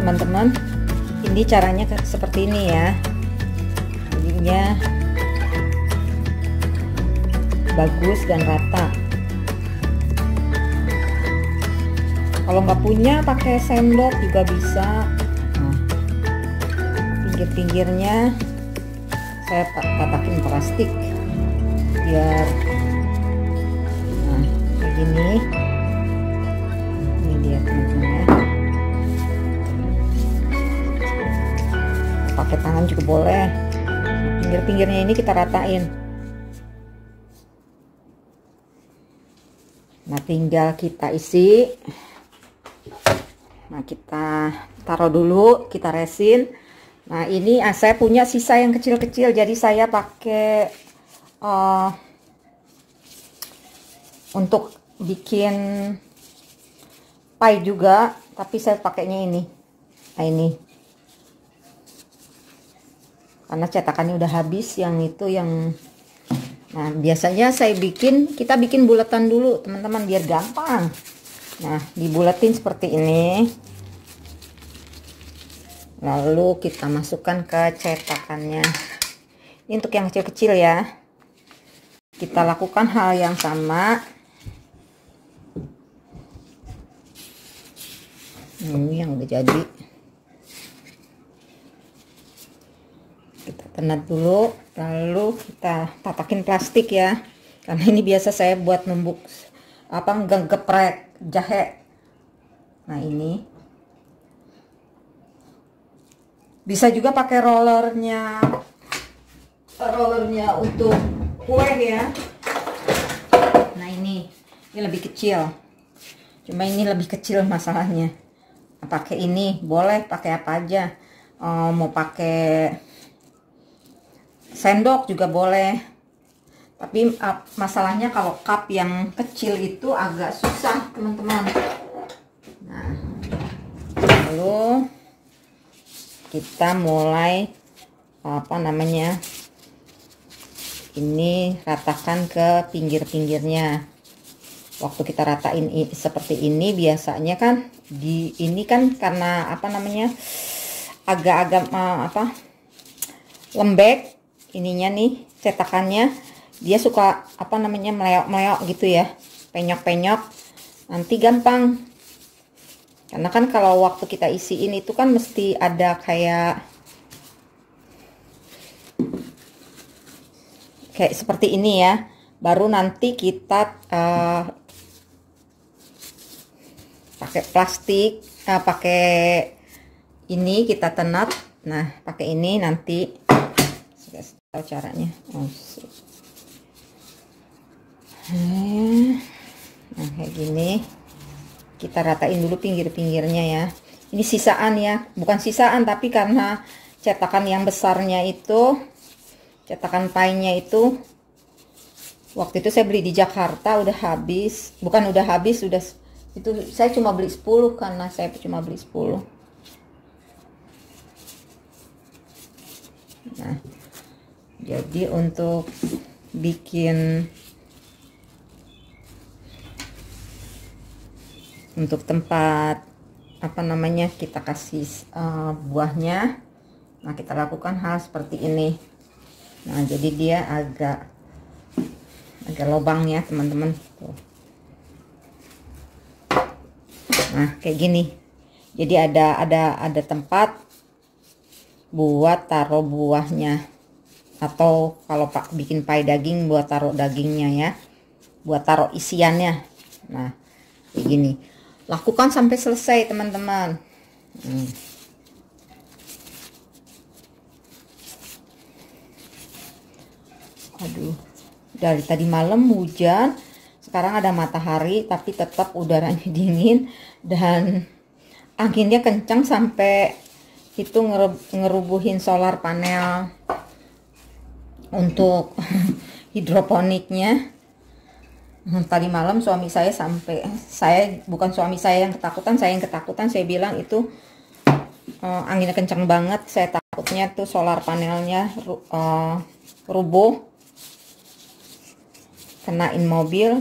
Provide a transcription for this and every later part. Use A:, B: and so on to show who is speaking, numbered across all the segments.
A: teman-teman. Ini caranya seperti ini ya, jadinya bagus dan rata. Kalau nggak punya pakai sendok juga bisa. Nah, pinggir-pinggirnya saya patakin plastik biar kayak gini. Ini dia teman-teman ya. Pakai tangan juga boleh. Pinggir-pinggirnya ini kita ratain. Nah, tinggal kita isi. Nah, kita taruh dulu, kita resin. Nah, ini saya punya sisa yang kecil-kecil, jadi saya pakai untuk bikin pie juga, tapi saya pakainya ini. Nah, ini karena cetakannya udah habis, yang itu yang. Nah, biasanya kita bikin bulatan dulu teman-teman biar gampang. Nah, dibulatin seperti ini, lalu kita masukkan ke cetakannya. Ini untuk yang kecil-kecil ya. Kita lakukan hal yang sama. Ini yang udah jadi. Kita tenat dulu, lalu kita tatakin plastik ya, karena ini biasa saya buat numbuk geprek jahe. Nah, ini bisa juga pakai rollernya untuk kue ya. Nah, ini lebih kecil, cuma ini lebih kecil masalahnya. Pakai ini boleh, pakai apa aja, mau pakai sendok juga boleh, tapi masalahnya kalau cup yang kecil itu agak susah teman-teman. Nah, lalu kita mulai ini ratakan ke pinggir-pinggirnya. Waktu kita ratain seperti ini, biasanya kan ini kan karena agak-agak lembek ininya nih, cetakannya dia suka meleok-meleok gitu ya, penyok-penyok, nanti gampang. Karena kan kalau waktu kita isiin itu kan mesti ada kayak seperti ini ya, baru nanti kita pakai plastik, pakai ini kita tenat. Nah, pakai ini nanti tahu caranya. Nah, kayak gini kita ratain dulu pinggir-pinggirnya ya. Ini sisaan ya, bukan sisaan, tapi karena cetakan yang besarnya itu, cetakan pie-nya itu waktu itu saya beli di Jakarta udah habis, bukan udah habis, udah itu saya cuma beli 10 karena saya cuma beli 10. Nah, jadi untuk bikin untuk tempat kita kasih buahnya, nah kita lakukan hal seperti ini. Nah, jadi dia agak lubang ya teman-teman. Nah, kayak gini. Jadi ada tempat buat taruh buahnya, atau kalau bikin pie daging buat taruh dagingnya ya, buat taruh isiannya. Nah, kayak gini. Lakukan sampai selesai teman-teman. Aduh, dari tadi malam hujan, sekarang ada matahari, tapi tetap udaranya dingin dan anginnya kencang sampai itu ngerubuhin solar panel untuk hidroponiknya. Tadi malam suami saya bukan suami saya yang ketakutan, saya bilang itu anginnya kencang banget, saya takutnya tuh solar panelnya rubuh, kenain mobil.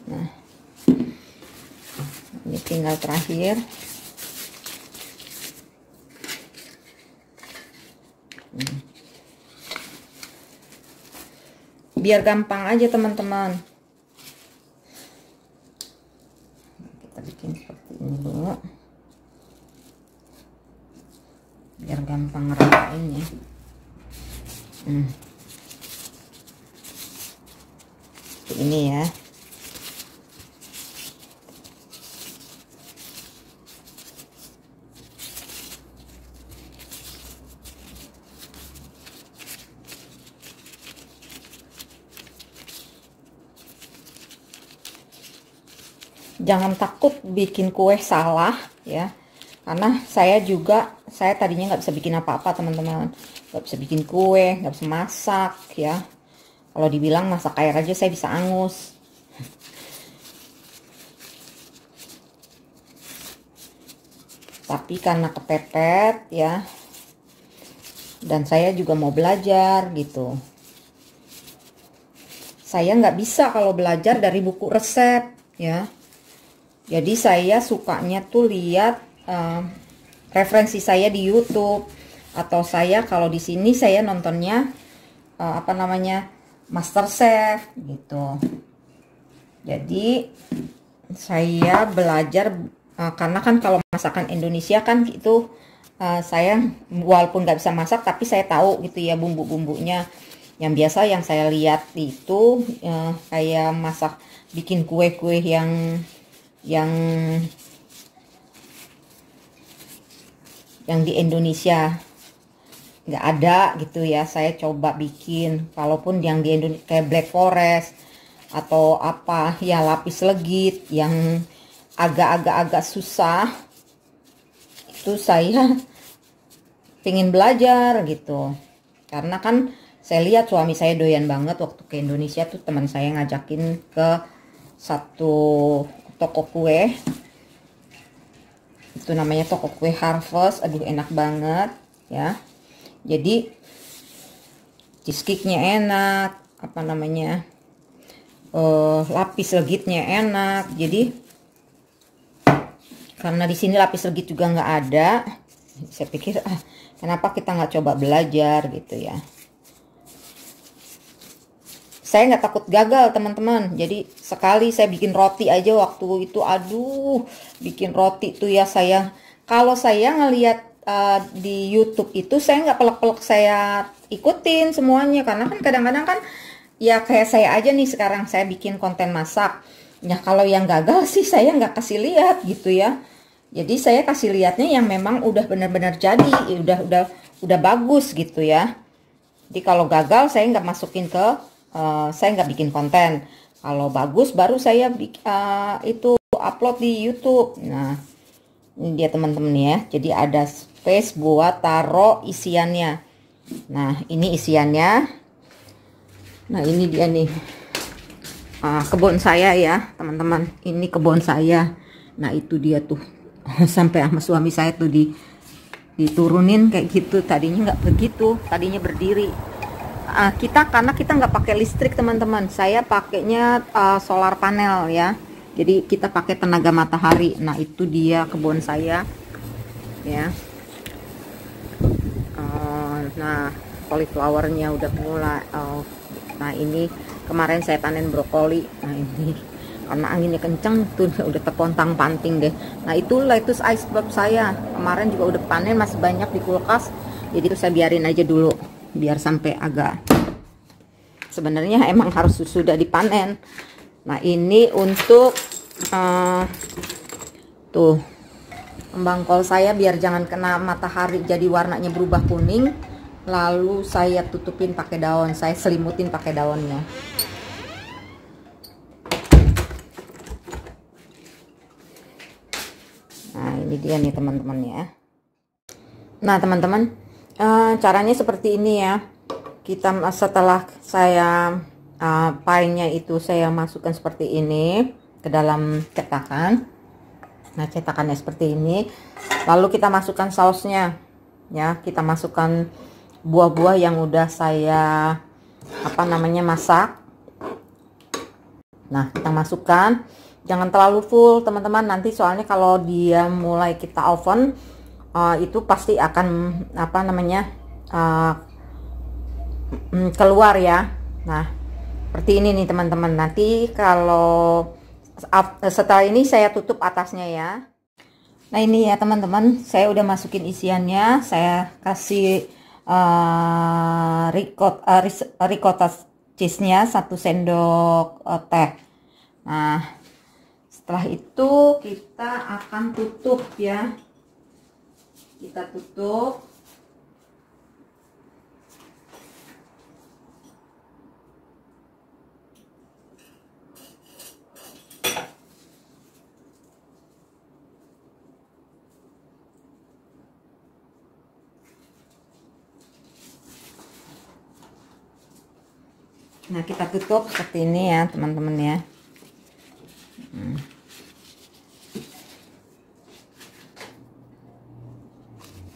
A: Nah, ini tinggal terakhir. Biar gampang aja teman-teman. Kita bikin seperti ini dulu. Biar gampang ngeratain ya. Seperti ini ya. Jangan takut bikin kue salah ya, karena saya tadinya nggak bisa bikin apa-apa teman-teman, nggak bisa bikin kue, nggak bisa masak ya. Kalau dibilang masak air aja saya bisa angus. Tapi karena kepepet ya, dan saya juga mau belajar gitu. Saya nggak bisa kalau belajar dari buku resep ya. Jadi saya sukanya tuh lihat referensi saya di YouTube, atau saya kalau di sini saya nontonnya MasterChef gitu. Jadi saya belajar karena kan kalau masakan Indonesia kan itu saya walaupun nggak bisa masak tapi saya tahu gitu ya bumbu-bumbunya. Yang biasa yang saya lihat itu kayak masak bikin kue-kue yang di Indonesia nggak ada gitu ya, saya coba bikin. Walaupun yang di Indonesia kayak Black Forest atau apa ya, lapis legit yang agak susah, itu saya pengen belajar gitu. Karena kan saya lihat suami saya doyan banget waktu ke Indonesia tuh, teman saya ngajakin ke satu toko kue, itu namanya toko kue Harvest. Aduh enak banget ya. Jadi cheesecake-nya enak, lapis legitnya enak. Jadi karena di sini lapis legit juga nggak ada, saya pikir kenapa kita nggak coba belajar gitu ya. Saya nggak takut gagal teman-teman. Jadi sekali saya bikin roti aja waktu itu, aduh bikin roti tuh ya, kalau saya ngelihat di YouTube itu saya nggak pelek-pelek, saya ikutin semuanya. Karena kan kadang-kadang kan ya kayak saya aja nih sekarang saya bikin konten masak ya, kalau yang gagal sih saya nggak kasih lihat gitu ya. Jadi saya kasih lihatnya yang memang udah benar-benar jadi, udah bagus gitu ya. Jadi kalau gagal saya nggak masukin saya nggak bikin konten. Kalau bagus baru saya itu upload di YouTube. Nah ini dia teman-teman ya. Jadi ada space buat taruh isiannya. Nah ini isiannya. Nah ini dia nih kebun saya ya teman-teman. Ini kebun saya. Nah itu dia tuh sampai sama suami saya tuh diturunin kayak gitu. Tadinya nggak begitu, tadinya berdiri. Karena kita nggak pakai listrik teman-teman, saya pakainya solar panel ya. Jadi kita pakai tenaga matahari. Nah itu dia kebun saya ya. Nah cauliflowernya udah mulai. Nah ini kemarin saya panen brokoli. Nah ini karena anginnya kenceng tuh udah terpontang-panting deh. Nah itu lettuce iceberg saya kemarin juga udah panen, masih banyak di kulkas. Jadi itu saya biarin aja dulu biar sampai agak, sebenarnya emang harus sudah dipanen. Nah ini untuk tuh kembang kol saya biar jangan kena matahari jadi warnanya berubah kuning, lalu saya tutupin pakai daun, saya selimutin pakai daunnya. Nah ini dia nih teman-teman ya. Nah teman-teman, caranya seperti ini ya. Kita setelah saya pie-nya itu saya masukkan seperti ini ke dalam cetakan. Nah cetakannya seperti ini. Lalu kita masukkan sausnya ya. Kita masukkan buah-buah yang udah saya masak. Nah kita masukkan, jangan terlalu full teman-teman, nanti soalnya kalau dia mulai kita oven itu pasti akan keluar ya. Nah, seperti ini nih teman-teman. Nanti kalau setelah ini saya tutup atasnya ya. Nah ini ya teman-teman, saya udah masukin isiannya. Saya kasih ricotta cheese-nya 1 sendok teh. Nah, setelah itu kita akan tutup ya. Kita tutup. Nah, kita tutup seperti ini ya teman-teman ya.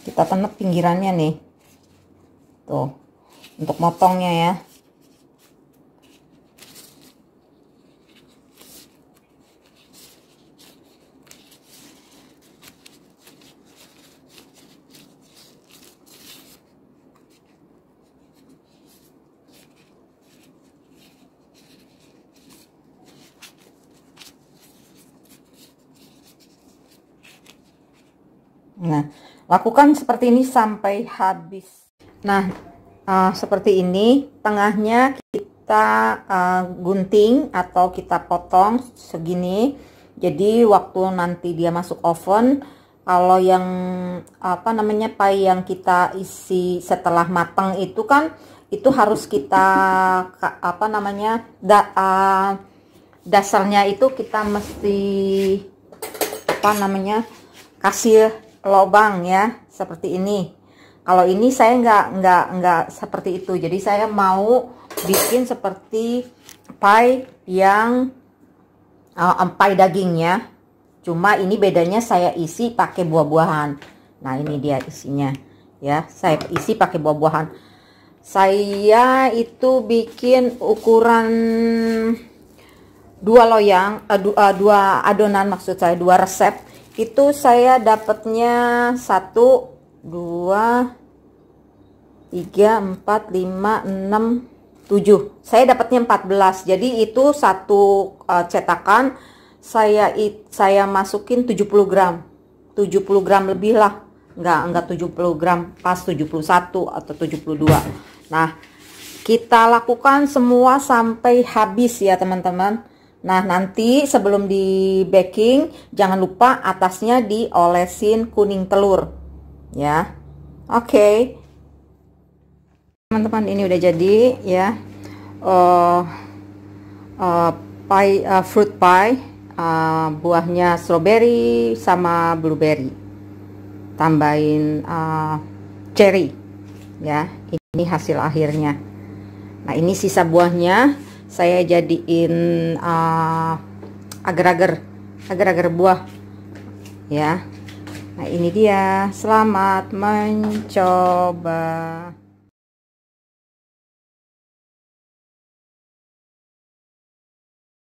A: Kita tenek pinggirannya nih tuh untuk motongnya ya. Nah, lakukan seperti ini sampai habis. Nah, seperti ini, tengahnya kita gunting atau kita potong segini. Jadi waktu nanti dia masuk oven, kalau yang apa namanya pai yang kita isi setelah matang itu kan, itu harus kita apa namanya dasarnya itu kita mesti apa namanya kasih lubang ya seperti ini. Kalau ini saya nggak seperti itu. Jadi saya mau bikin seperti pai yang pai dagingnya. Cuma ini bedanya saya isi pakai buah-buahan. Nah ini dia isinya ya. Saya isi pakai buah-buahan. Saya itu bikin ukuran 2 loyang, 2 adonan maksud saya, 2 resep. Itu saya dapatnya 1, 2, 3, 4, 5, 6, 7. Saya dapatnya 14. Jadi itu satu cetakan saya masukin 70 gram. 70 gram lebih lah. Enggak 70 gram, pas 71 atau 72. Nah, kita lakukan semua sampai habis ya teman-teman. Nah, nanti sebelum di baking jangan lupa atasnya diolesin kuning telur ya. Oke. Teman-teman, ini udah jadi ya. Fruit pie, buahnya strawberry sama blueberry. Tambahin cherry ya. Ini hasil akhirnya. Nah, ini sisa buahnya saya jadiin agar-agar buah ya. Nah ini dia, selamat mencoba.